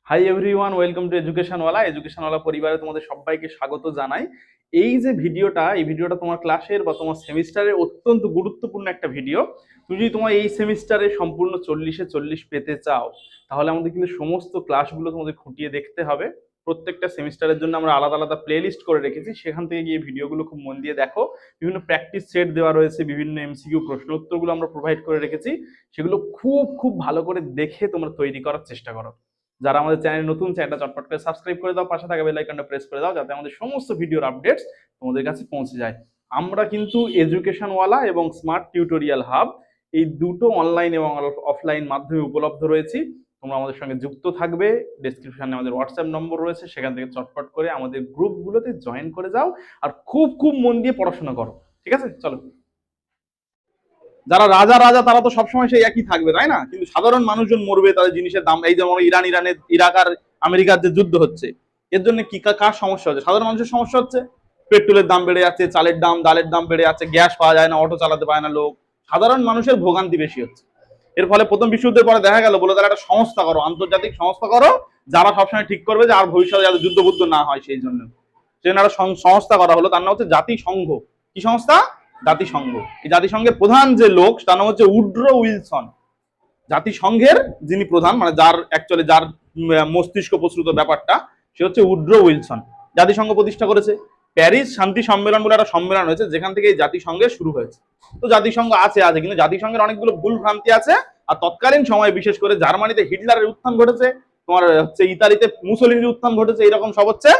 Hi everyone, welcome to এডুকেশনওয়ালা পরিবারে তোমাদের সবাইকে স্বাগত জানাই। এই ভিডিওটা তোমার ক্লাসের বা তোমার সেমিস্টারের অত্যন্ত গুরুত্বপূর্ণ একটা ভিডিও। তুমি যদি তোমার এই সেমিস্টারে সম্পূর্ণ 40-এ 40 পেতে চাও, তাহলে আমাদের কিন্তু সমস্ত ক্লাসগুলো তোমাদের খুঁটিয়ে দেখতে হবে। প্রত্যেকটা সেমিস্টারের জন্য আমরা আলাদা আলাদা প্লে লিস্ট করে রেখেছি, সেখান থেকে গিয়ে ভিডিওগুলো খুব মন দিয়ে দেখো। বিভিন্ন প্র্যাকটিস সেট দেওয়া রয়েছে, বিভিন্ন এমসিকিউ প্রশ্ন উত্তরগুলো আমরা প্রোভাইড করে রেখেছি। সেগুলো খুব খুব ভালো করে দেখে তোমরা তৈরি করার চেষ্টা করো। যারা আমাদের চ্যানেল নতুন, চ্যানেলটা চটপট করে সাবস্ক্রাইব করে দাও, পাশে থাকা বেল আইকনটা প্রেস করে দাও, যাতে আমাদের সমস্ত ভিডিওর আপডেটস তোমাদের কাছে পৌঁছে যায়। আমরা কিন্তু এডুকেশনওয়ালা এবং স্মার্ট টিউটোরিয়াল হাব এই দুটো অনলাইন এবং অফলাইন মাধ্যমে উপলব্ধ রয়েছি। তোমরা আমাদের সঙ্গে যুক্ত থাকবে। ডেসক্রিপশনে আমাদের হোয়াটসঅ্যাপ নম্বর রয়েছে, সেখান থেকে চটপট করে আমাদের গ্রুপগুলোতে জয়েন করে যাও আর খুব খুব মন দিয়ে পড়াশোনা করো। ঠিক আছে, চলো। যারা রাজা রাজা তারা তো সবসময় সেই একই থাকবে, তাই না? কিন্তু সাধারণ মানুষজন মরবে, তাদের জিনিসের দাম, এই যেমন ইরাক আর আমেরিকার যে যুদ্ধ হচ্ছে, এর জন্য কি কার সমস্যা হচ্ছে? সাধারণ মানুষের সমস্যা হচ্ছে। পেট্রোলের দাম বেড়ে যাচ্ছে, চালের দাম ডালের দাম বেড়ে যাচ্ছে, গ্যাস পাওয়া যায় না, অটো চালাতে পারে না লোক। সাধারণ মানুষের ভোগান্তি বেশি হচ্ছে। এর ফলে প্রথম বিশ্বযুদ্ধের পরে দেখা গেল, বলে তারা একটা সংস্থা করো, আন্তর্জাতিক সংস্থা করো, যারা সবসময় ঠিক করবে যে আর ভবিষ্যতে যাতে যুদ্ধ বুদ্ধ না হয়। সেই জন্য একটা সংস্থা করা হলো, তার নাম হচ্ছে জাতিসংঘ। কি সংস্থা? জাতিসংঘ। এই জাতিসংঘের প্রধান যে লোক, তার নাম হচ্ছে উড্রো উইলসন। জাতিসংঘের যিনি প্রধান, মানে যার মস্তিষ্ক প্রসূত ব্যাপারটা, সে হচ্ছে উড্রো উইলসন। জাতিসংঘ প্রতিষ্ঠা করেছে। প্যারিস শান্তি সম্মেলন বলে একটা সম্মেলন হয়েছে, যেখান থেকে এই জাতিসংঘের শুরু হয়েছে। তো জাতিসংঘ আছে কিন্তু জাতিসংঘের অনেকগুলো ভুল ভ্রান্তি আছে। আর তৎকালীন সময়ে বিশেষ করে জার্মানিতে হিটলারের উত্থান ঘটেছে, তোমার হচ্ছে ইতালিতে মুসোলিনির উত্থান ঘটেছে, এরকম সব হচ্ছে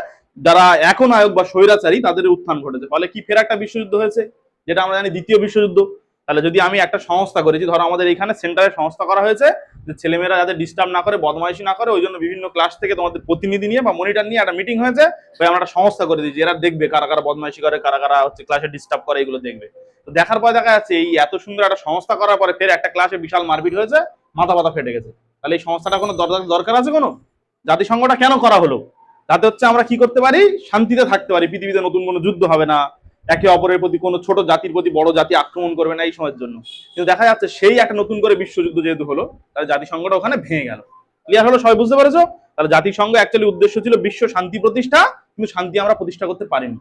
যারা এখন নায়ক বা স্বৈরাচারী তাদের উত্থান ঘটেছে। ফলে কি ফের একটা বিশ্বযুদ্ধ হয়েছে, যেটা আমরা জানি দ্বিতীয় বিশ্বযুদ্ধ। তাহলে যদি আমি একটা সংস্থা করেছি, ধরো আমাদের এখানে সেন্টারে সংস্থা করা হয়েছে, যে ছেলেমেয়েরা যাতে ডিস্টার্ব না করে, বদমাইশি না করে, ওই জন্য বিভিন্ন ক্লাস থেকে তোমাদের প্রতিনিধি নিয়ে বা মনিটর নিয়ে একটা মিটিং হয়েছে। আমরা একটা সংস্থা করে দিয়েছি, এরা দেখবে কারা কারা বদমাইশি করে, কারা কারা হচ্ছে ক্লাসে ডিস্টার্ব করে, এগুলো দেখবে। তো দেখার পর দেখা যাচ্ছে এই এত সুন্দর একটা সংস্থা করার পরে ফের একটা ক্লাসে বিশাল মারপিট হয়েছে, মাথা ব্যথা ফেটে গেছে। তাহলে এই সংস্থাটা কোনো দরকার আছে কোনো? জাতিসংঘটা কেন করা হলো? যাতে হচ্ছে আমরা কি করতে পারি, শান্তিতে থাকতে পারি, পৃথিবীতে নতুন কোনো যুদ্ধ হবে না, একে অপরের প্রতি কোনো ছোট জাতির প্রতি বড় জাতি আক্রমণ করবে না, এই সময়ের জন্য। কিন্তু দেখা যাচ্ছে সেই একটা নতুন করে বিশ্বযুদ্ধ যেহেতু হলো, তাহলে জাতিসংঘটা ওখানে ভেঙে গেল। ক্লিয়ার হলো? সবাই বুঝতে পেরেছো? তাহলে জাতিসংঘ অ্যাকচুয়ালি উদ্দেশ্য ছিল বিশ্ব শান্তি প্রতিষ্ঠা, কিন্তু শান্তি আমরা প্রতিষ্ঠা করতে পারিনি,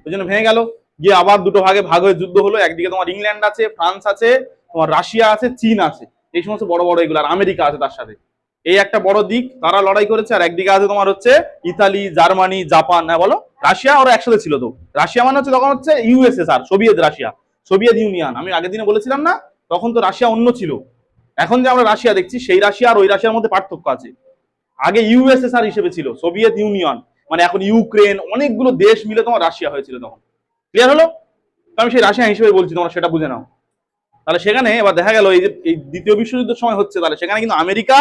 ওই জন্য ভেঙে গেল। গিয়ে আবার দুটো ভাগ হয়ে যুদ্ধ হলো। একদিকে তোমার ইংল্যান্ড আছে, ফ্রান্স আছে, তোমার রাশিয়া আছে, চীন আছে, এই সমস্ত বড় বড় এগুলো, আর আমেরিকা আছে তার সাথে। এই একটা বড় দিক, তারা লড়াই করেছে। আর একদিকে আছে তোমার হচ্ছে ইতালি, জার্মানি, জাপান, হ্যাঁ বলো, রাশিয়া, ওরা একসাথে ছিল। তো রাশিয়া মানে হচ্ছে তখন হচ্ছে USSR, Soviet Russia, Soviet union. আমি আগের দিনে বলেছিলাম না, তখন তো রাশিয়া অন্য ছিল। এখন যে আমরা রাশিয়া দেখছি, সেই রাশিয়া আর ওই রাশিয়ার মধ্যে পার্থক্য আছে। আগে ইউএসএসআর হিসেবে ছিল, সোভিয়েত ইউনিয়ন, মানে এখন ইউক্রেন, অনেকগুলো দেশ মিলে তোমার রাশিয়া হয়েছিল তখন। ক্লিয়ার হলো? তো আমি সেই রাশিয়া হিসেবে বলছি, তোমরা সেটা বুঝে নাও। তাহলে সেখানে এবার দেখা গেল এই যে এই দ্বিতীয় বিশ্বযুদ্ধের সময় হচ্ছে, তাহলে সেখানে কিন্তু আমেরিকা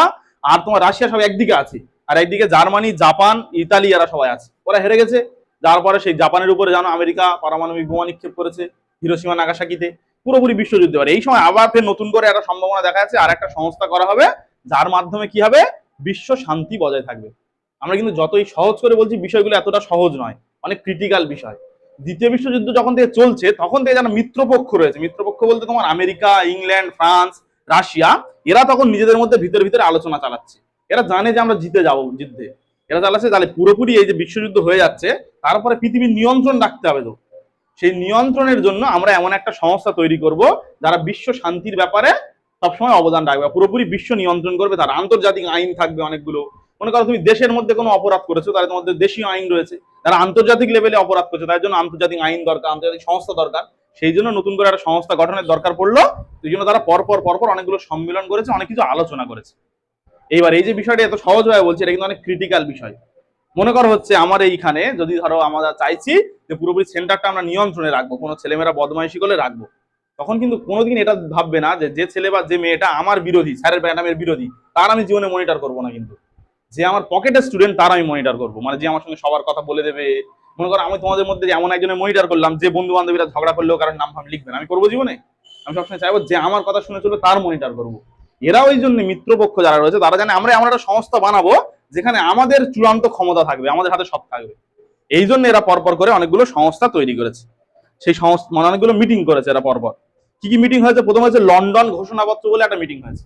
আর তোমার রাশিয়া সব একদিকে আছে, আর একদিকে জার্মানি, জাপান, ইতালি, এরা সবাই আছে। ওরা হেরে গেছে। যার পরে সেই জাপানের উপরে জানো আমেরিকা পারমাণবিক বোমা নিক্ষেপ করেছে হিরোশিমা নাগাসাকিতে, পুরোপুরি বিশ্বযুদ্ধ। আর এই সময় আবার ফের নতুন করে একটা সম্ভাবনা দেখা যাচ্ছে, আর একটা সংস্থা করা হবে, যার মাধ্যমে কি হবে, বিশ্ব শান্তি বজায় থাকবে। আমরা কিন্তু যতই সহজ করে বলছি, বিষয়গুলো এতটা সহজ নয়, অনেক ক্রিটিক্যাল বিষয়। দ্বিতীয় বিশ্বযুদ্ধ যখন থেকে চলছে, তখন থেকে যেন মিত্রপক্ষ রয়েছে। মিত্রপক্ষ বলতে তোমার আমেরিকা, ইংল্যান্ড, ফ্রান্স, রাশিয়া, এরা তখন নিজেদের মধ্যে ভিতরে ভিতরে আলোচনা চালাচ্ছে। এরা জানে যে আমরা জিতে যাবো যুদ্ধে, এরা চালাচ্ছে। তাহলে পুরোপুরি এই যে বিশ্বযুদ্ধ হয়ে যাচ্ছে, তারপরে পৃথিবীর নিয়ন্ত্রণ রাখতে হবে। তো সেই নিয়ন্ত্রণের জন্য আমরা এমন একটা সংস্থা তৈরি করব, যারা বিশ্ব শান্তির ব্যাপারে সবসময় অবদান রাখবে, পুরোপুরি বিশ্ব নিয়ন্ত্রণ করবে। তার আন্তর্জাতিক আইন থাকবে অনেকগুলো। মনে করো তুমি দেশের মধ্যে কোনো অপরাধ করেছো, তাহলে তোমাদের দেশীয় আইন রয়েছে। যারা আন্তর্জাতিক লেভেলে অপরাধ করছে, তার জন্য আন্তর্জাতিক আইন দরকার, আন্তর্জাতিক সংস্থা দরকার। সেই জন্য নতুন করে একটা সংস্থা গঠনের দরকার পড়লো। এই জন্য তারা পরপর অনেকগুলো সম্মেলন করেছে, অনেক কিছু আলোচনা করেছে। এইবার এই যে বিষয়টা এত সহজভাবে বলছি, এটা কিন্তু অনেক ক্রিটিক্যাল বিষয়। মনে করো হচ্ছে আমার এইখানে যদি ধরো আমরা চাইছি যে পুরোপুরি সেন্টারটা আমরা নিয়ন্ত্রণে রাখবো, কোনো ছেলেমেয়েরা বদমাইশি করলে রাখবো, তখন কিন্তু কোনোদিন এটা ভাববে না যে যে ছেলে বা যে মেয়েটা আমার বিরোধী, স্যারের ম্যাডামের বিরোধী, তার আমি জীবনে মনিটর করবো না। কিন্তু যে আমার পকেটের স্টুডেন্ট, তার আমি মনিটর করবো, মানে যে আমার সঙ্গে সবার কথা বলে দেবে। মনে করো আমি তোমাদের মধ্যে এমন একজনের মনিটর করলাম, যে বন্ধু বান্ধবীরা ঝগড়া করলেও কারণ নাম ফাম লিখবে না, আমি করবো জীবনে? আমি সবসময় চাইবো যে আমার কথা শুনে চলবে, তার মনিটর করবো। এরা ওই জন্য মিত্রপক্ষ যারা রয়েছে, তারা জানে আমরা এমন একটা সংস্থা বানাবো যেখানে আমাদের চূড়ান্ত ক্ষমতা থাকবে, আমাদের হাতে সব থাকবে। এই জন্য এরা পরপর করে অনেকগুলো সংস্থা তৈরি করেছে। সেই সংস্থা মানে অনেকগুলো মিটিং করেছে এরা পরপর। কি কি মিটিং হয়েছে? প্রথম হয়েছে লন্ডন ঘোষণাপত্র বলে একটা মিটিং হয়েছে।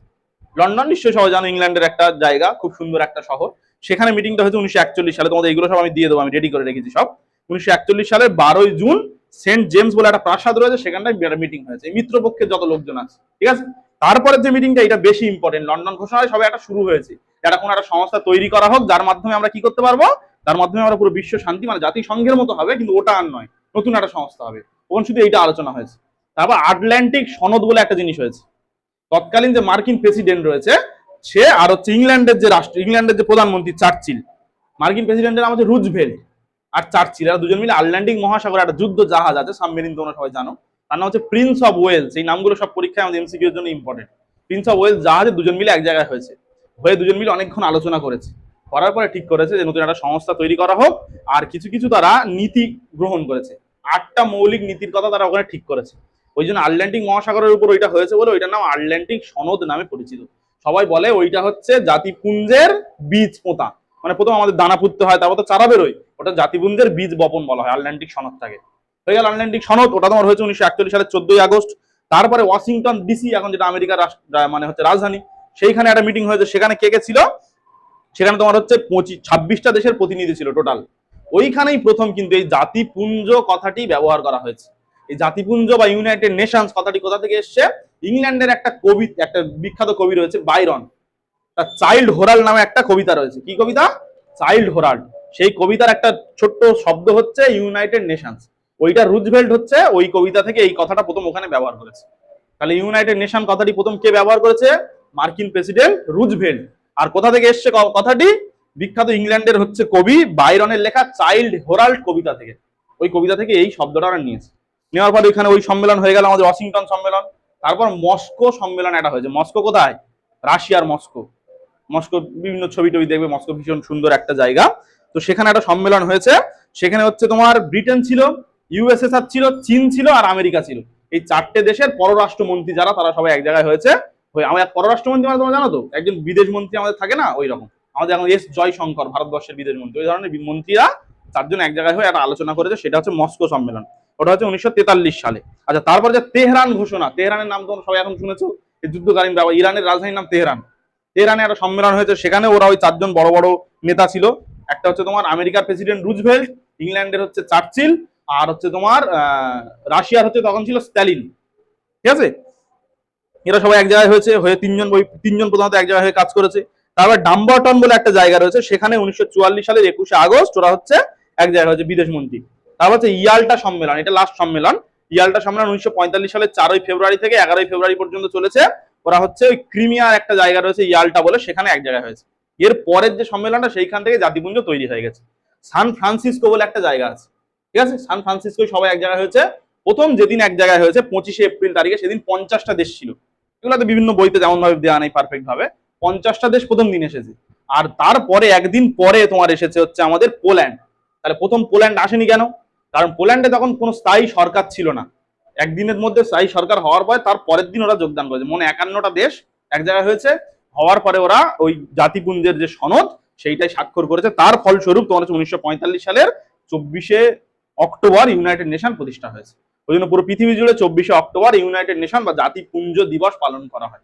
লন্ডন নিশ্চয়ই সবাই জানো, ইংল্যান্ডের একটা জায়গা, খুব সুন্দর একটা শহর। সেখানে মিটিংটা হয়েছে 1941 সালে। তোমাদের এইগুলো সব আমি দিয়ে দেবো, আমি রেডি করে রেখেছি সব। 1941 সালের 12ই জুন সেন্ট জেমস বলে একটা প্রাসাদ রয়েছে, সেখানটায় মিটিং হয়েছে মিত্রপক্ষের যত লোকজন আছে, ঠিক আছে। তারপরে যে মিটিংটা, এটা বেশি ইম্পর্টেন্ট, লন্ডন ঘোষণা হয় সবে একটা শুরু হয়েছে, এটা কোনো একটা সংস্থা তৈরি করা হোক যার মাধ্যমে আমরা কি করতে পারবো, তার মাধ্যমে আমরা পুরো বিশ্ব শান্তি, মানে জাতিসংঘের মতো হবে কিন্তু ওটা আর নয়, নতুন একটা সংস্থা হবে। তখন শুধু এইটা আলোচনা হয়েছে। তারপর আটলান্টিক সনদ বলে একটা জিনিস হয়েছে। তৎকালীন যে মার্কিন প্রেসিডেন্ট রয়েছে সে, আর হচ্ছে ইংল্যান্ডের যে ইংল্যান্ডের যে প্রধানমন্ত্রী চার্চিল, মার্কিন প্রেসিডেন্টের নাম হচ্ছে রুজভেল্ট আর চার্চিল, এরা দুজন মিলে আটলান্টিক মহাসাগরে একটা যুদ্ধ জাহাজ আছে, সাবমেরিন, তোমরা সবাই জানো, তার নাম হচ্ছে প্রিন্স অফ ওয়েলস। এই নামগুলো সব পরীক্ষায় আমাদের এমসিকিউ এর জন্য ইম্পর্টেন্ট। প্রিন্স অফ ওয়েলস জাহাজে দুজন মিলে এক জায়গায় হয়েছে, হয়ে দুজন মিলে অনেকক্ষণ আলোচনা করেছে, করার পরে ঠিক করেছে যে নতুন একটা সংস্থা তৈরি করা হোক। আর কিছু কিছু তারা নীতি গ্রহণ করেছে, 8টা মৌলিক নীতির কথা তারা ওখানে ঠিক করেছে। ওই জন্য আটলান্টিক মহাসাগরের উপর ওইটা হয়েছে বলে ওইটার নাম আটলান্টিক সনদ নামে পরিচিত। সবাই বলে ওইটা হচ্ছে জাতিপুঞ্জের বীজ পোঁতা, মানে প্রথম আমাদের দানা পুঁততে হয়, তারপর তো চারা বেরোয়, ওটা জাতিপুঞ্জের বীজ বপন বলা হয় আটলান্টিক সনদটাকে। হয়ে গেল আটলান্টিক সনদ, ওটা তোমার হয়েছে 1941 সালের 14ই আগস্ট। তারপরে ওয়াশিংটন ডিসি, এখন যেটা আমেরিকার মানে হচ্ছে রাজধানী, সেইখানে একটা মিটিং হয়েছে। সেখানে কে কে ছিল, সেখানে তোমার হচ্ছে 26টা দেশের প্রতিনিধি ছিল টোটাল। ওইখানেই প্রথম কিন্তু এই জাতিপুঞ্জ কথাটি ব্যবহার করা হয়েছে। এই জাতিপুঞ্জ বা ইউনাইটেড নেশনস কথাটি কোথা থেকে এসছে, ইংল্যান্ডের একটা কবি, একটা বিখ্যাত কবি রয়েছে বাইরন, তার চাইল্ড হোরাল্ড নামে একটা কবিতা রয়েছে। কি কবিতা? চাইল্ড হোরাল্ড। সেই কবিতার একটা ছোট্ট শব্দ হচ্ছে ইউনাইটেড নেশনস। ওইটা রুজভেল্ট হচ্ছে ওই কবিতা থেকে এই কথাটা প্রথম ওখানে ব্যবহার করেছে। তাহলে ইউনাইটেড নেশন কথাটি প্রথম কে ব্যবহার করেছে? মার্কিন প্রেসিডেন্ট রুজভেল্ট। আর কোথা থেকে এসছে কথাটি? বিখ্যাত ইংল্যান্ডের হচ্ছে কবি বাইরনের লেখা চাইল্ড হোরাল্ড কবিতা থেকে। ওই কবিতা থেকে এই শব্দটা আমরা নিয়েছি। নেওয়ার পর ওইখানে ওই সম্মেলন হয়ে গেল আমাদের ওয়াশিংটন সম্মেলন। তারপর মস্কো সম্মেলন একটা হয়েছে। মস্কো কোথায়? রাশিয়ার মস্কো। মস্কো বিভিন্ন ছবি টবি দেখবে, মস্কো ভীষণ সুন্দর একটা জায়গা। তো সেখানে একটা সম্মেলন হয়েছে। সেখানে হচ্ছে তোমার ব্রিটেন ছিল, ইউএসএসআর ছিল, চীন ছিল আর আমেরিকা ছিল। এই 4টে দেশের পররাষ্ট্রমন্ত্রী যারা, তারা সবাই এক জায়গায় হয়েছে। আমাদের পররাষ্ট্রমন্ত্রী মানে তোমরা জানো তো, একজন বিদেশ মন্ত্রী আমাদের থাকে না, ওই রকম। আমাদের এখন এস জয়শঙ্কর ভারতবর্ষের বিদেশ মন্ত্রী, ওই ধরনের মন্ত্রীরা 4জন এক জায়গায় হয়ে একটা আলোচনা করেছে, সেটা হচ্ছে মস্কো সম্মেলন। ওটা হচ্ছে 1943 সালে। আচ্ছা, তারপর যে তেহরান ঘোষণা, তেহরানের নাম তোমরা সবাই এখন শুনেছো, এই যুদ্ধকালীন ব্যাপার, ইরানের রাজধানীর নাম তেহরান। তেহরানে একটা সম্মেলন হয়েছে, সেখানে ওরা ওই 4জন বড় বড় নেতা ছিল। একটা হচ্ছে তোমার আমেরিকার প্রেসিডেন্ট রুজভেল্ট, ইংল্যান্ডের হচ্ছে চার্চিল, আর হচ্ছে তোমার রাশিয়ার হচ্ছে তখন ছিল স্ট্যালিন, ঠিক আছে। এরা সবাই এক জায়গায় হয়েছে, হয়ে তিনজন প্রধানত এক জায়গায় হয়ে কাজ করেছে। তারপর ডাম্বারটন বলে একটা জায়গা রয়েছে, সেখানে 1944 সালের 21শে আগস্ট ওরা হচ্ছে এক জায়গায় হয়েছে বিদেশ মন্ত্রী। তারপর হচ্ছে ইয়াল্টা সম্মেলন, এটা লাস্ট সম্মেলন। ইয়াল্টা সম্মেলন 1945 সালের 4ই ফেব্রুয়ারি থেকে 11ই ফেব্রুয়ারি পর্যন্ত চলেছে। ওরা হচ্ছে ওই ক্রিমিয়ার একটা জায়গা রয়েছে ইয়াল্টা বলে, সেখানে এক জায়গায় হয়েছে। এর পরের যে সম্মেলনটা, সেইখান থেকে জাতিপুঞ্জ তৈরি হয়ে গেছে। সান ফ্রান্সিসকো বলে একটা জায়গা আছে, ঠিক আছে। সান ফ্রান্সিসকো সবাই এক জায়গায় হয়েছে। প্রথম যেদিন এক জায়গায় হয়েছে 25শে এপ্রিল তারিখে, সেদিন 50টা দেশ ছিল। এগুলো বিভিন্ন বইতে যেমন ভাবে দেওয়া নেই পারফেক্ট ভাবে। 50টা দেশ প্রথম দিন এসেছে। আর তারপরে একদিন পরে তোমার এসেছে হচ্ছে আমাদের পোল্যান্ড। তাহলে প্রথম পোল্যান্ড আসেনি কেন? কারণ পোল্যান্ডে তখন কোনো স্থায়ী সরকার ছিল না। একদিনের মধ্যে স্থায়ী সরকার হওয়ার পরে তার পরের দিন ওরা যোগদান করেছে। মনে 51টা দেশ এক জায়গায় হয়েছে, হওয়ার পরে ওরা ওই জাতিপুঞ্জের যে সনদ সেইটাই স্বাক্ষর করেছে। তার ফলস্বরূপ তোমার হচ্ছে 1945 সালের 24শে অক্টোবর ইউনাইটেড নেশন প্রতিষ্ঠা হয়েছে। ওই জন্য পুরো পৃথিবী জুড়ে 24শে অক্টোবর ইউনাইটেড নেশন বা জাতিপুঞ্জ দিবস পালন করা হয়।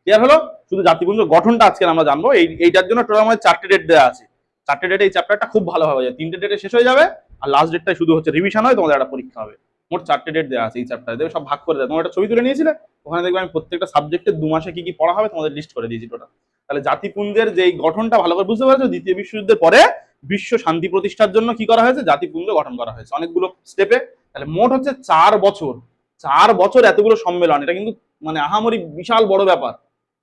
ক্লিয়ার হলো? শুধু জাতিপুঞ্জ গঠনটা আজকে আমরা জানবো। এইটার জন্য টোটাল আমাদের 4টে ডেট দেওয়া আছে। 4টে ডেটে এই চ্যাপ্টারটা খুব ভালোভাবে যায়। 3টে ডেটে শেষ হয়ে যাবে, আর লাস্ট ডেটটা শুধু হচ্ছে রিভিশন হয়, তোমাদের একটা পরীক্ষা হবে। মোট 4টে ডেট দেওয়া আছে এই চ্যাপ্টারে, দেখবে সব ভাগ করে দেয়। তোমরা একটা ছবি তুলে নিয়েছিলে, ওখানে দেখবে আমি প্রত্যেকটা সাবজেক্টে 2 মাসে কি কি পড়া হবে তোমাদের লিস্ট করে দিয়েছি টোটাল। তাহলে জাতিপুঞ্জের যে গঠনটা ভালো করে বুঝতে পারছো, দ্বিতীয় বিশ্বযুদ্ধের পরে বিশ্ব শান্তি প্রতিষ্ঠার জন্য কি করা হয়েছে, জাতিপুঞ্জ গঠন করা হয়েছে অনেকগুলো স্টেপে। তাহলে মোট হচ্ছে 4 বছর, 4 বছর এতগুলো সম্মেলন, এটা কিন্তু মানে আহামরি বিশাল বড় ব্যাপার।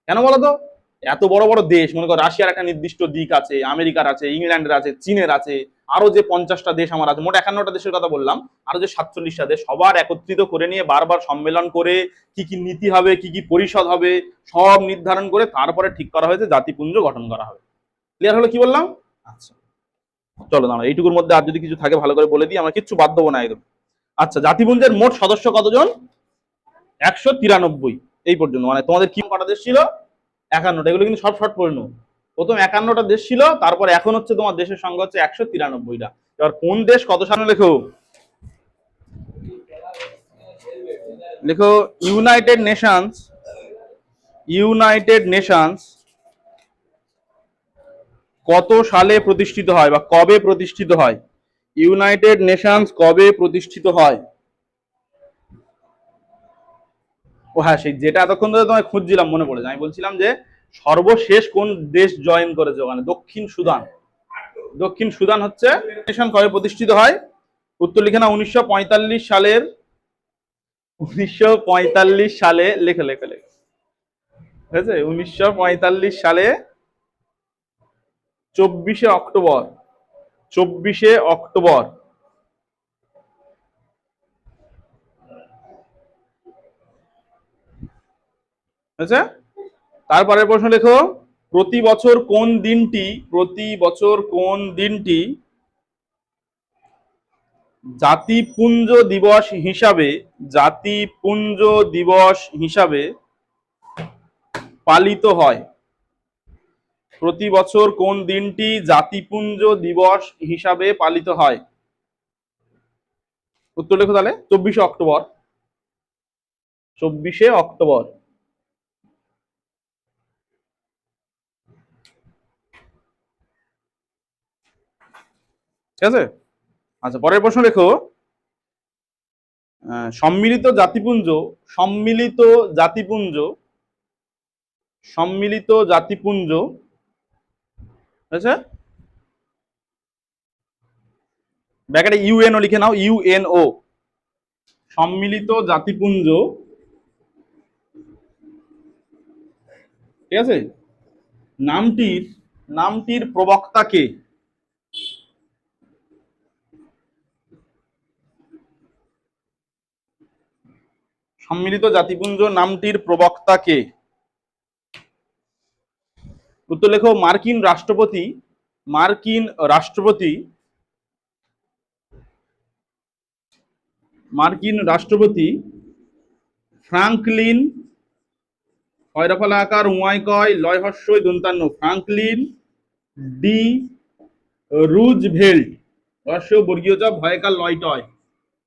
কেন বলতো? এত বড় বড় দেশ, মনে করো রাশিয়ার একটা নির্দিষ্ট দিক আছে, আমেরিকার আছে, ইংল্যান্ডের আছে, চীনের আছে, আরো যে 50টা দেশ আমার আছে, মোট 51টা দেশের কথা বললাম, আরো যে 47টা দেশ, সবার একত্রিত করে নিয়ে বারবার সম্মেলন করে কি কি নীতি হবে, কি কি পরিষদ হবে, সব নির্ধারণ করে তারপরে ঠিক করা হয়েছে জাতিপুঞ্জ গঠন করা হবে। ক্লিয়ার হলো কি বললাম? আচ্ছা, চলো দাঁড়াও, এইটুকুর মধ্যে আর যদি কিছু থাকে ভালো করে বলে দিই, আমরা কিচ্ছু বাদ দেবো না একদম। আচ্ছা, জাতিপুঞ্জের মোট সদস্য কতজন? 193 এই পর্যন্ত। মানে তোমাদের কি কটা দেশ ছিল? 51টা। এগুলো কিন্তু সব শর্ট পড়ে নাও। প্রথম 51টা দেশ ছিল, তারপর এখন হচ্ছে তোমার দেশের সংখ্যা হচ্ছে 193টা। এবার কোন দেশ কত সালে লেখো? লেখো ইউনাইটেড নেশনস, ইউনাইটেড নেশনস কত সালে প্রতিষ্ঠিত হয় বা কবে প্রতিষ্ঠিত হয়? ইউনাইটেড নেশনস কবে প্রতিষ্ঠিত হয়? ও হ্যাঁ, সেই যেটা এতক্ষণ ধরে তোমায় খুঁজছিলাম মনে পড়েছে, আমি বলছিলাম যে সর্বশেষ কোন দেশ জয়েন করেছে ওখানে, দক্ষিণ সুদান। দক্ষিণ সুদান হচ্ছে নেশন কবে প্রতিষ্ঠিত হয়? উত্তর লিখে না, 1945 সালের, 1945 সালে, লেখে লেখে লেখে, ঠিক আছে, 1945 সালে 24শে অক্টোবর, 24শে অক্টোবর। আচ্ছা, তারপরের প্রশ্ন লেখো, প্রতি বছর কোন দিনটি, প্রতি বছর কোন দিনটি জাতিপুঞ্জ দিবস হিসাবে, জাতিপুঞ্জ দিবস হিসাবে পালিত হয়? প্রতি বছর কোন দিনটি জাতিপুঞ্জ দিবস হিসাবে পালিত হয়? উত্তর লেখো তাহলে। 24শে অক্টোবর, 24শে অক্টোবর। ঠিক আছে। আচ্ছা, পরের প্রশ্ন লেখো, সম্মিলিত জাতিপুঞ্জ, সম্মিলিত জাতিপুঞ্জ, সম্মিলিত জাতিপুঞ্জ, আচ্ছা, ব্যাকেটে ইউএনও লিখে নাও, ইউএনও, সম্মিলিত জাতিপুঞ্জ, ঠিক আছে, নামটির, নামটির প্রবক্তা কে? সম্মিলিত জাতিপুঞ্জ নামটির প্রবক্তা কে? উত্তর লেখো, মার্কিন রাষ্ট্রপতি, মার্কিন রাষ্ট্রপতি, মার্কিন রাষ্ট্রপতি ফ্রাঙ্কলিন, হয়রফলা আকার উয়াই কয় লয় হর্ষই দন্তান্ন, ফ্রাঙ্কলিন ডি রুজভেল্ট, হর্ষ বর্গীয় চ ভয়কাল লয় টয়।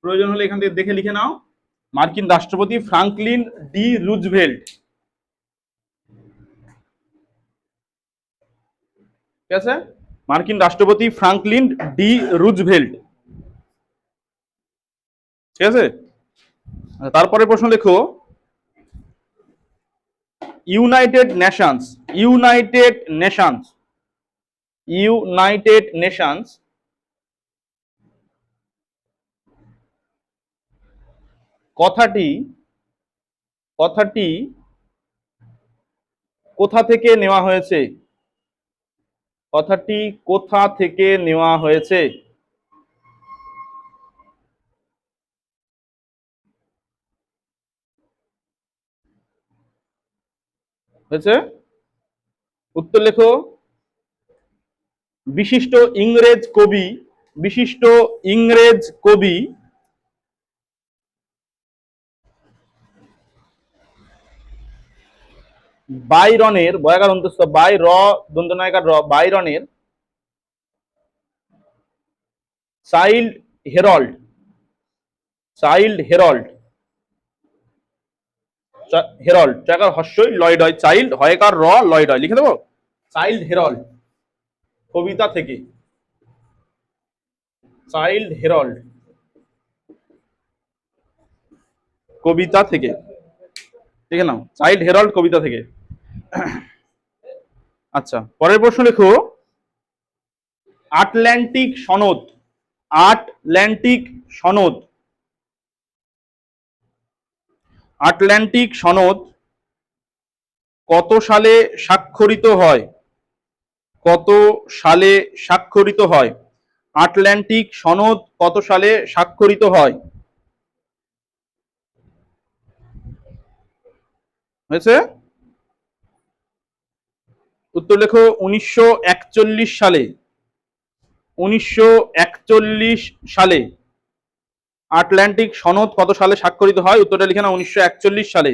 প্রয়োজন হলে এখান থেকে দেখে লিখে নাও, মার্কিন রাষ্ট্রপতি ফ্রাঙ্কলিন ডি রুজভেল্ট। ঠিক আছে, মার্কিন রাষ্ট্রপতি ফ্রাঙ্কলিন ডি রুজভেল্ট। ঠিক আছে, তারপরে প্রশ্ন লেখো, United Nations, United Nations, United Nations কথাটি, কথাটি কোথা থেকে নেওয়া হয়েছে? কথাটি কোথা থেকে নেওয়া হয়েছে? হয়েছে, উত্তর লেখো, বিশিষ্ট ইংরেজ কবি, বিশিষ্ট ইংরেজ কবি বাইরনের, বয়াকার অন্তস্থ বাই র দন্তনায়কার র, বাইরনের Childe Harold, Childe Harold, Harold চাকার হর্ষই লয়েড হয়, চাইল্ড হয়কার র লয়েড হয়, লিখে দেবো, চাইল্ড হেরল্ড কবিতা থেকে, চাইল্ড হেরল্ড কবিতা থেকে, লিখে নাও, চাইল্ড হেরল্ড কবিতা থেকে। আচ্ছা, পরের প্রশ্ন লেখো, আটলান্টিক সনদ, আটলান্টিক সনদ, আটলান্টিক সনদ কত সালে স্বাক্ষরিত হয়? কত সালে স্বাক্ষরিত হয়? আটলান্টিক সনদ কত সালে স্বাক্ষরিত হয়? হয়েছে, উত্তর লেখো, 1941 সালে, 1941 সালে আটলান্টিক সনদ কত সালে স্বাক্ষরিত হয়? উত্তরটা লিখে না, 1941 সালে।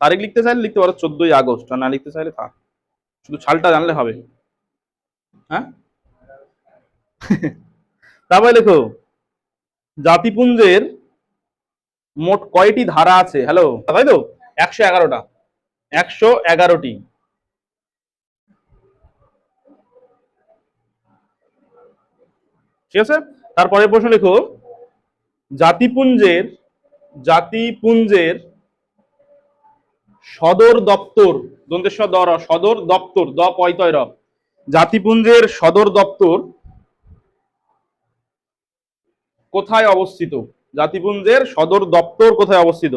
তারিখ লিখতে চাইলে লিখতে পারো 14ই আগস্ট, আর না লিখতে চাইলে থাক, শুধু সালটা জানলে হবে। হ্যাঁ, তারপরে লেখো, জাতিপুঞ্জের মোট কয়টি ধারা আছে? হ্যালো, তাই তো, 111টা, 111টি। ঠিক আছে। তারপরে প্রশ্ন লিখো, জাতিপুঞ্জের জাতিপুঞ্জের সদর দপ্তর, দন্তেশ্বর দ র, সদর দপ্তর, দ পয়তয় র, জাতিপুঞ্জের সদর দপ্তর কোথায় অবস্থিত? জাতিপুঞ্জের সদর দপ্তর কোথায় অবস্থিত?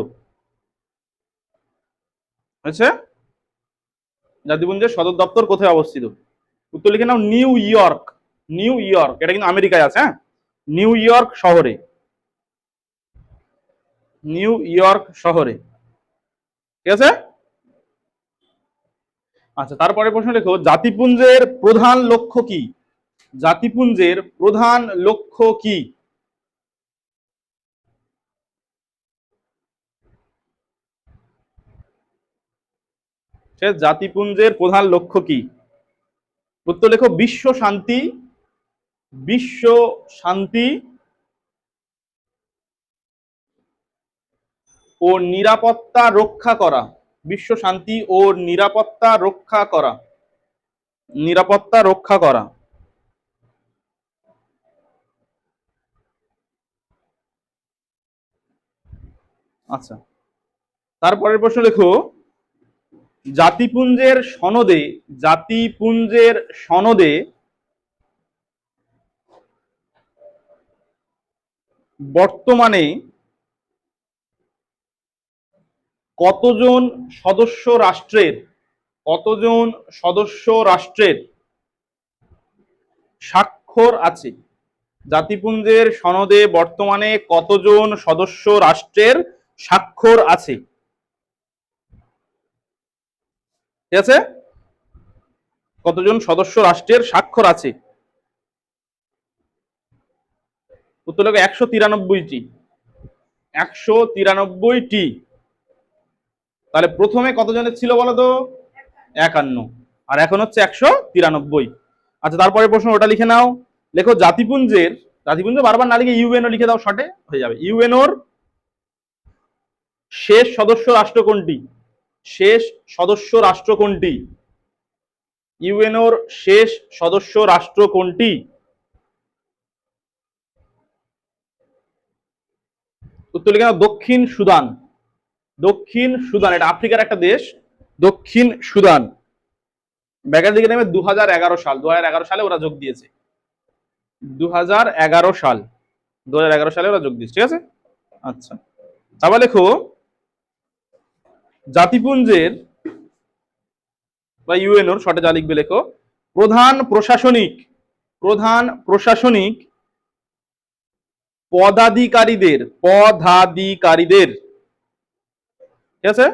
আচ্ছা, জাতিপুঞ্জের সদর দপ্তর কোথায় অবস্থিত? উত্তর লিখে নাও নিউ ইয়র্ক। নিউ ইয়র্ক, এটা কিন্তু আমেরিকায় আছে। হ্যাঁ, নিউ ইয়র্ক শহরে, নিউ ইয়র্ক শহরে। ঠিক আছে। আচ্ছা, তারপরে প্রশ্ন লেখো, জাতিপুঞ্জের প্রধান লক্ষ্য কি? জাতিপুঞ্জের প্রধান লক্ষ্য কি? সে জাতিপুঞ্জের প্রধান লক্ষ্য কি? উত্তর লেখো বিশ্ব শান্তি, বিশ্ব শান্তি ও নিরাপত্তা রক্ষা করা, বিশ্ব শান্তি ও নিরাপত্তা রক্ষা করা, নিরাপত্তা রক্ষা করা। আচ্ছা, তারপরের প্রশ্ন লেখো, জাতিপুঞ্জের সনদে, জাতিপুঞ্জের সনদে বর্তমানে কতজন সদস্য রাষ্ট্রের, কতজন সদস্য রাষ্ট্রের স্বাক্ষর আছে? জাতিপুঞ্জের সনদে বর্তমানে কতজন সদস্য রাষ্ট্রের স্বাক্ষর আছে? ঠিক আছে, কতজন সদস্য রাষ্ট্রের স্বাক্ষর আছে? উত্তর হবে 193টি, 193টি। তাহলে প্রথমে কতজনের ছিল বলো তো? 51, আর এখন হচ্ছে 193। আচ্ছা, তারপরে প্রশ্ন ওটা লিখে নাও। লেখো, জাতিপুঞ্জের, জাতিপুঞ্জ বারবার না লিখে ইউএনও লিখে দাও, শর্টে হয়ে যাবে। ইউএনওর শেষ সদস্য রাষ্ট্র কোনটি? শেষ সদস্য রাষ্ট্র কোনটি? ইউএনওর শেষ সদস্য রাষ্ট্র কোনটি? উত্তর লিখে নাও দক্ষিণ সুদান। দক্ষিণ সুদান, এটা আফ্রিকার একটা দেশ, দক্ষিণ সুদান। ব্যাগের দিকে নেমে 2011 সাল, 2011 সালে ওরা যোগ দিয়েছে। 2011 সাল, 2011 সালে ওরা যোগ দিয়েছে। ঠিক আছে। আচ্ছা, তারপর লেখো, জাতিপুঞ্জের বা ইউএনওর শর্টে যা লিখবে লেখো, প্রধান প্রশাসনিক, প্রধান প্রশাসনিক পদাধিকারীদের, পদাধিকারীদের, ঠিক আছে,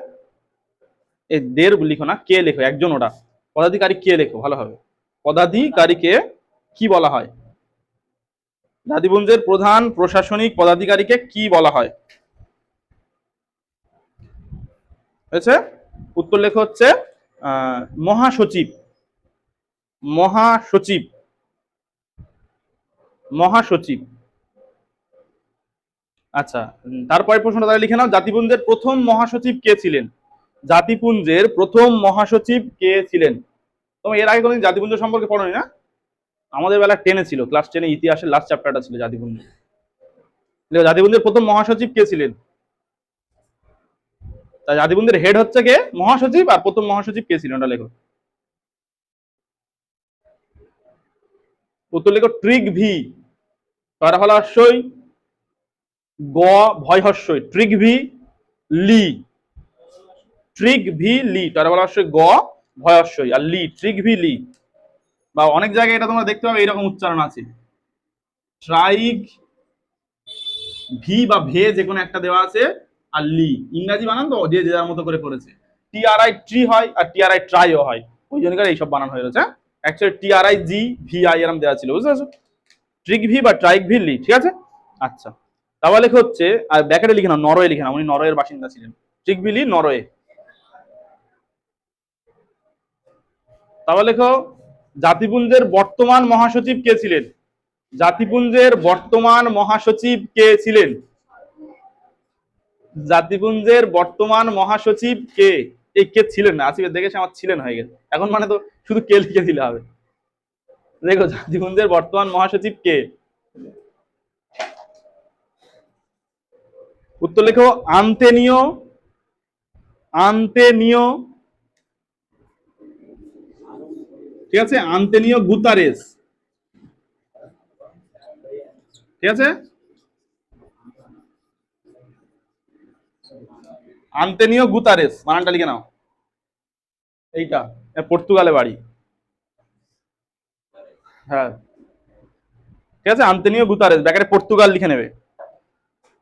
এই দের লিখো না, কে লেখো, একজন ওটা। পদাধিকারী কে লেখো ভালো হবে। পদাধিকারীকে কি বলা হয়? জাতিপুঞ্জের প্রধান প্রশাসনিক পদাধিকারীকে কি বলা হয়? হয়েছে। উত্তর লেখো হচ্ছে মহাসচিব, মহাসচিব, মহাসচিব। আচ্ছা, তারপরে প্রশ্নটা তাহলে লিখে নাও, জাতিপুঞ্জের প্রথম মহাসচিব কে ছিলেন? জাতিপুঞ্জের প্রথম মহাসচিব কে ছিলেন? তোমরা এর আগে কোনদিন জাতিপুঞ্জ সম্পর্কে পড়োনি না? আমাদের বেলা 10-এ ছিল, ক্লাস 10-এ ইতিহাসের লাস্ট চ্যাপ্টারটা ছিল জাতিপুঞ্জ। জাতিপুঞ্জের প্রথম মহাসচিব কে ছিলেন? তা জাতিপুঞ্জের হেড হচ্ছে কে? মহাসচিব। আর প্রথম মহাসচিব কে ছিলেন ওটা লেখো। উত্তর লেখো ট্রিগ ভি, তারা হলো অবশ্যই গ ভয় হস্যই, ট্রিগ ভি লি, ট্রিগ ভি লি, তারা বলা অবশ্যই গ ভয় হস্যই, আর লি, ট্রিগ ভি লি। বা অনেক জায়গায় এটা তোমরা দেখতে পাবে এরকম উচ্চারণ আছে, ট্রাইগ ভি বা ভে যে কোনো একটা দেওয়া আছে, আর লি। ইংরাজি বানান তো যে যে যার মতো করে করেছে। টিআরআই ট্রি হয়, আর টিআরআই ট্রাইও হয়, ওই জন্য এইসব বানান হয়ে রয়েছে। Actually TRI G V I এরম দেওয়া ছিল, বুঝতে পারছো? ট্রিগ ভি বা ট্রাইগ ভি লি। ঠিক আছে। আচ্ছা, তাহলে লেখা হচ্ছে, আর ব্যাকেটে লিখে নাও নরওয়ে লিখে নাও, উনি নরওয়ের বাসিন্দা ছিলেন। ট্রিগ ভি লি, নরওয়ে। তাহলে লেখো, জাতিপুঞ্জের বর্তমান মহাসচিব কে ছিলেন? জাতিপুঞ্জের বর্তমান মহাসচিব কে ছিলেন? জাতিপুঞ্জের বর্তমান মহাসচিব কে? এই কে ছিলেন না, আসিফের দেখেছে আমার ছিলেন হয়ে গেছে এখন, মানে তো শুধু কে লিখে দিলে হবে। দেখো, জাতিপুঞ্জের বর্তমান মহাসচিব কে? উত্তর লেখো আন্তেনিও, আন্তেনিও, ঠিক আছে, আন্তেনিও গুতারেস, ঠিক আছে, আন্তেনিও গুতারেস, বানানটা লিখে নাও। এইটা পর্তুগালে বাড়ি। হ্যাঁ, ঠিক আছে, আন্তেনিও গুতারেস, ব্যাকেটে পর্তুগাল লিখে নেবে,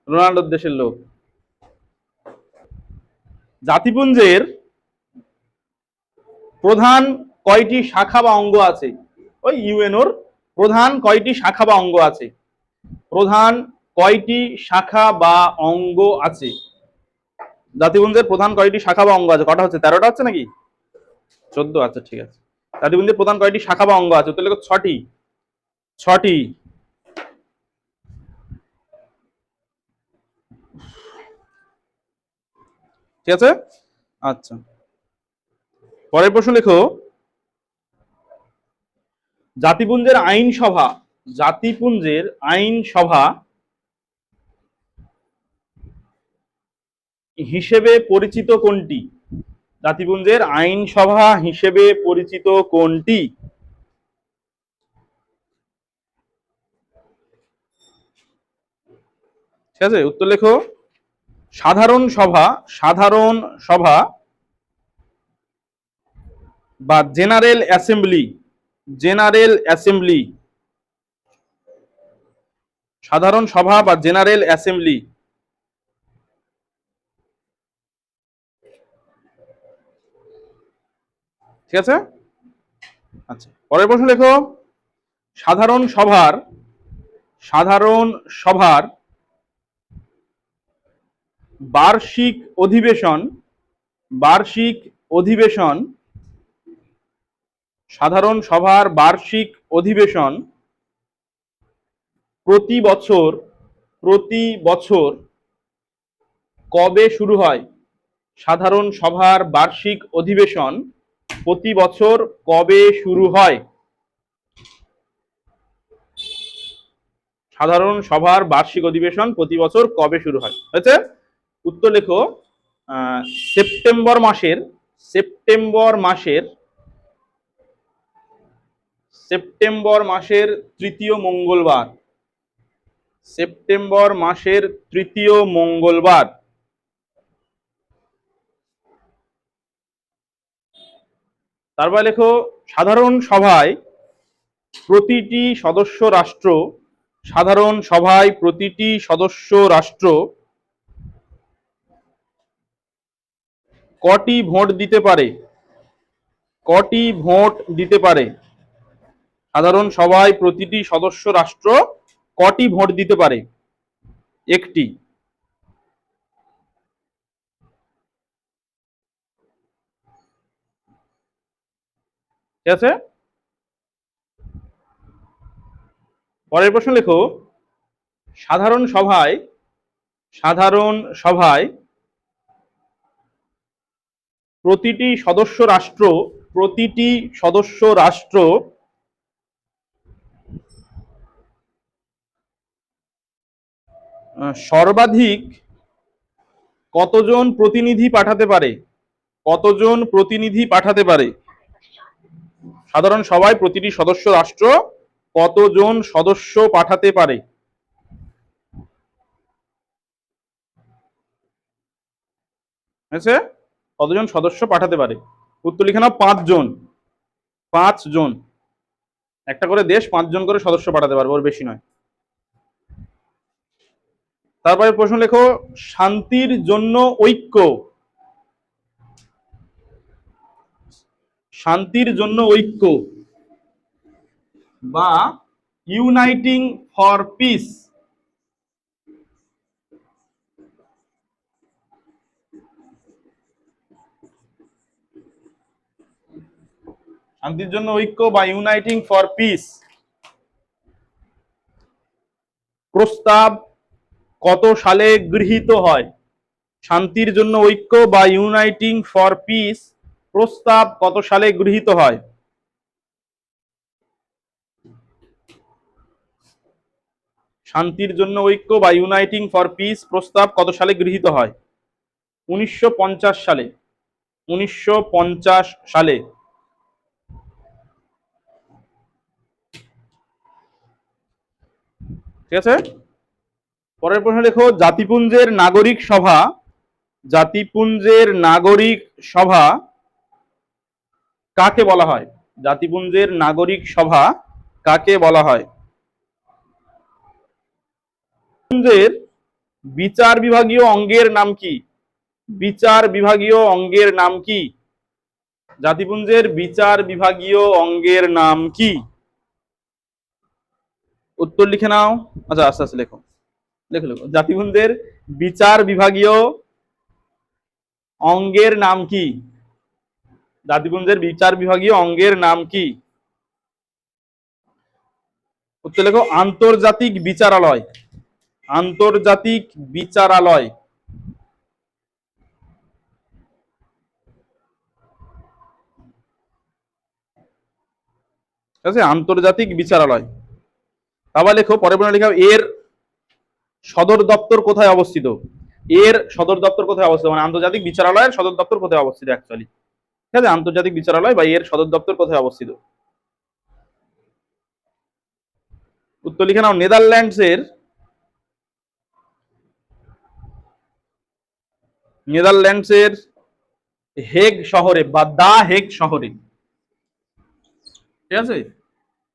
রোনাল্ডোর দেশের লোক। জাতিপুঞ্জের প্রধান কয়টি শাখা বা অঙ্গ আছে? ওই ইউএনওর প্রধান কয়টি শাখা বা অঙ্গ আছে? প্রধান কয়টি শাখা বা অঙ্গ আছে? জাতিপুঞ্জের প্রধান কয়টি শাখা বা অঙ্গ আছে? কটা হচ্ছে? 13টা হচ্ছে নাকি 14? আচ্ছা ঠিক আছে। জাতিপুঞ্জের প্রধান কয়টি শাখা বা অঙ্গ আছে? উত্তর লেখো 6টি। 6টি, ঠিক আছে। আচ্ছা, পরের প্রশ্ন লেখো জাতিপুঞ্জের আইনসভা, জাতিপুঞ্জের আইনসভা হিসেবে পরিচিত কোনটি? জাতিপুঞ্জের আইনসভা হিসেবে পরিচিত কোনটি? ঠিক আছে, উত্তর লেখো সাধারণ সভা, সাধারণ সভা বা জেনারেল অ্যাসেম্বলি, জেনারেল অ্যাসেম্বলি, সাধারণ সভা বা জেনারেল অ্যাসেম্বলি, ঠিক আছে। আচ্ছা, পরের প্রশ্ন লেখো সাধারণ সভার, সাধারণ সভার বার্ষিক অধিবেশন, বার্ষিক অধিবেশন, সাধারণ সভার বার্ষিক অধিবেশন প্রতি বছর, প্রতি বছর কবে শুরু হয়? সাধারণ সভার বার্ষিক অধিবেশন প্রতি বছর কবে শুরু হয়? সাধারণ সভার বার্ষিক অধিবেশন প্রতি বছর কবে শুরু হয়? হয়েছে? উত্তর লেখো সেপ্টেম্বর মাসের, সেপ্টেম্বর মাসের, সেপ্টেম্বর মাসের তৃতীয় মঙ্গলবার, সেপ্টেম্বর মাসের তৃতীয় মঙ্গলবার। তারপর লেখো সাধারণ সভায় প্রতিটি সদস্য রাষ্ট্র, সাধারণ সভায় প্রতিটি সদস্য রাষ্ট্র কটি ভোট দিতে পারে? কটি ভোট দিতে পারে? সাধারণ সভায় প্রতিটি সদস্য রাষ্ট্র কটি ভোট দিতে পারে? একটি, ঠিক আছে। পরের প্রশ্ন লেখো সাধারণ সভায়, সাধারণ সভায় প্রতিটি সদস্য রাষ্ট্র, প্রতিটি সদস্য রাষ্ট্র সর্বাধিক কতজন প্রতিনিধি পাঠাতে পারে? কতজন প্রতিনিধি পাঠাতে পারে? সাধারণ সভায় প্রতিটি সদস্য রাষ্ট্র কতজন সদস্য পাঠাতে পারে? হয়েছে? কতজন সদস্য পাঠাতে পারে? উত্তর লিখে নাও 5 জন, 5 জন। একটা করে দেশ 5 জন করে সদস্য পাঠাতে পারবে, ওর বেশি নয়। তারপরে প্রশ্ন লেখো শান্তির জন্য ঐক্য, শান্তির জন্য ঐক্য বা ইউনাইটিং ফর পিস, শান্তির জন্য ঐক্য বা ইউনাইটিং ফর পিস প্রস্তাব কত সালে গৃহীত হয়? শান্তির জন্য ঐক্য বা ইউনাইটিং ফর পিস প্রস্তাব কত সালে গৃহীত হয়? শান্তির জন্য ঐক্য বা ইউনাইটিং ফর পিস প্রস্তাব কত সালে গৃহীত হয়? 1950 সালে। 1950 সালে। ঠিক আছে, পরের প্রশ্ন লেখো, জাতিপুঞ্জের নাগরিক সভা, জাতিপুঞ্জের নাগরিক সভা কাকে বলা হয়? জাতিপুঞ্জের নাগরিক সভা কাকে বলা হয়? জাতিপুঞ্জের বিচার বিভাগীয় অঙ্গের নাম কি? বিচার বিভাগীয় অঙ্গের নাম কি? জাতিপুঞ্জের বিচার বিভাগীয় অঙ্গের নাম কি? উত্তর লিখে নাও। আচ্ছা আস্তে আস্তে লেখো, লেখো লেখো। জাতিপুঞ্জের বিচার বিভাগীয় অঙ্গের নাম কি? জাতিপুঞ্জের বিচার বিভাগীয় অঙ্গের নাম কি? উত্তর লেখো, আন্তর্জাতিক বিচারালয়। আন্তর্জাতিক বিচারালয়। ঠিক আছে, আন্তর্জাতিক বিচারালয়। আবার লেখো, পরের প্রশ্ন লেখো, এর সদর দপ্তর কোথায় অবস্থিত? এর সদর দপ্তর কোথায় অবস্থিত, মানে আন্তর্জাতিক বিচারালয়ের সদর দপ্তর কোথায় অবস্থিত অ্যাকচুয়ালি? ঠিক আছে, আন্তর্জাতিক বিচারালয় বা এর সদর দপ্তর কোথায় অবস্থিত? উত্তর লিখে নাও, নেদারল্যান্ডসের, নেদারল্যান্ডসের হেগ শহরে বা দা হেগ শহরে। ঠিক আছে,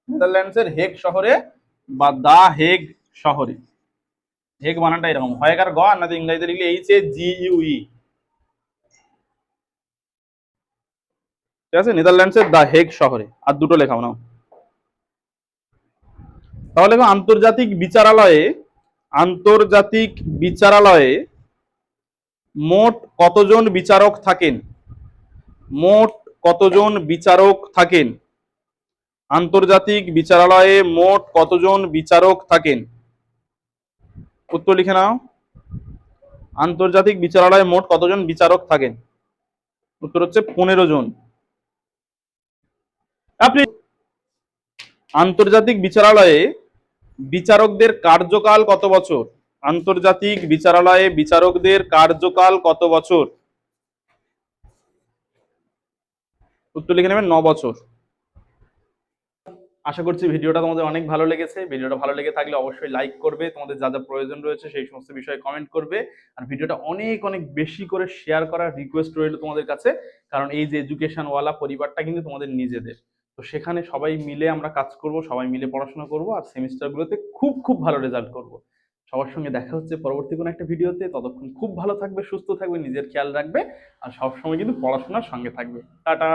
নেদারল্যান্ডসের হেগ শহরে বা দা হেগ শহরে। হেগ বানানটা এরকম হয়, আর গ আর না ইংরেজিতে লিখলে HAGUE। ঠিক আছে, নেদারল্যান্ডসের দা হেগ শহরে। আর দুটো লেখাও নাও। তাহলে আন্তর্জাতিক বিচারালয়ে, আন্তর্জাতিক বিচারালয়ে মোট কতজন বিচারক থাকেন? মোট কতজন বিচারক থাকেন? আন্তর্জাতিক বিচারালয়ে মোট কতজন বিচারক থাকেন? উত্তর লিখে নাও। আন্তর্জাতিক বিচারালয়ে মোট কতজন বিচারক থাকেন? উত্তর হচ্ছে 15 জন। আপনি আন্তর্জাতিক বিচারালয়ে বিচারকদের কার্যকাল কত বছর? আন্তর্জাতিক বিচারালয়ে বিচারকদের কার্যকাল কত বছর? উত্তর লিখে নেবেন 9 বছর। আশা করছি ভিডিওটা তোমাদের অনেক ভালো লেগেছে। ভিডিওটা ভালো লেগে থাকলে অবশ্যই লাইক করবে, তোমাদের যা যা প্রয়োজন রয়েছে সেই সমস্ত বিষয়ে কমেন্ট করবে, আর ভিডিওটা অনেক অনেক বেশি করে শেয়ার করার রিকোয়েস্ট রইল তোমাদের কাছে। কারণ এই যে এডুকেশন ওয়ালা পরিবারটা কিন্তু তোমাদের নিজেদের, তো সেখানে সবাই মিলে আমরা কাজ করব, সবাই মিলে পড়াশোনা করব, আর সেমিস্টারগুলোতে খুব খুব ভালো রেজাল্ট করব। সবার সঙ্গে দেখা হচ্ছে পরবর্তী কোনো একটা ভিডিওতে। ততক্ষণ খুব ভালো থাকবে, সুস্থ থাকবে, নিজের খেয়াল রাখবে, আর সবসময় কিন্তু পড়াশোনার সঙ্গে থাকবে। টাটা।